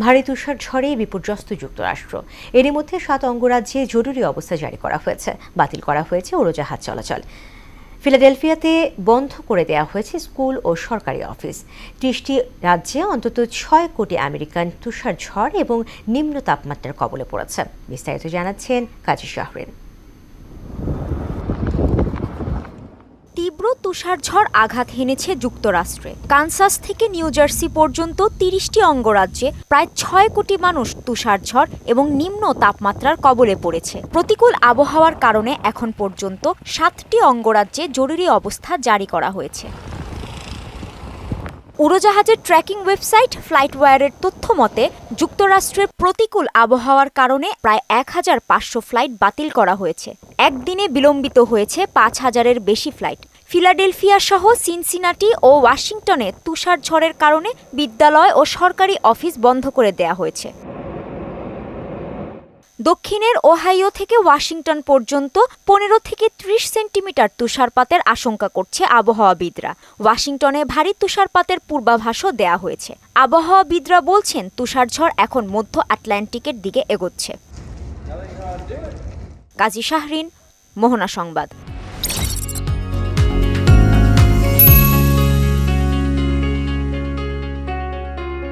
ভারী তুষার ঝড়ে বিপর্যস্ত যুক্তরাষ্ট্র। এরই মধ্যে 7 অঙ্গরাজ্যে জরুরি অবস্থা জারি করা হয়েছে, বাতিল করা হয়েছে উড়োজাহাজ চলাচল। ফিলাডেলফিয়াতে বন্ধ করে দেওয়া হয়েছে স্কুল ও সরকারি অফিস। 30টি রাজ্যে অন্তত 6 কোটি আমেরিকান তুষার ঝড় এবং নিম্ন তাপমাত্রার কবলে পড়েছে। বিস্তারিত জানাচ্ছেন কাজী শাহরিন। তীব্র তুষারঝড় আঘাত হেনেছে যুক্তরাষ্ট্রে। কানসাস থেকে নিউ জার্সি পর্যন্ত 30টি অঙ্গরাজ্যে প্রায় 6 কোটি মানুষ তুষারঝড় এবং নিম্ন তাপমাত্রার কবলে পড়েছে। প্রতিকূল আবহাওয়ার কারণে এখন পর্যন্ত 7টি অঙ্গরাজ্যে জরুরি অবস্থা জারি করা হয়েছে। উড়োজাহাজের ট্র্যাকিং ওয়েবসাইট ফ্লাইটওয়্যারের তথ্য মতে যুক্তরাষ্ট্রের প্রতিকূল আবহাওয়ার কারণে প্রায় 1500 ফ্লাইট বাতিল করা হয়েছে। একদিনে বিলম্বিত হয়েছে 5000-এর বেশি ফ্লাইট। ফিলাডেলফিয়া সহ সিনসিনাটি ও ওয়াশিংটনে তুষারঝড়ের কারণে বিদ্যালয় ও সরকারি অফিস বন্ধ করে দেওয়া হয়েছে। দক্ষিণের ওহাইও থেকে ওয়াশিংটন পর্যন্ত 15 থেকে 30 সেন্টিমিটার তুষারপাতের আশঙ্কা করছে আবহাওয়াবিদরা। ওয়াশিংটনে ভারী তুষারপাতের পূর্বাভাসও দেয়া হয়েছে। আবহাওয়াবিদরা বলছেন তুষারঝড় এখন মধ্য আটলান্টিকের দিকে এগোচ্ছে। কাজী শাহরিন, মোহনা সংবাদ।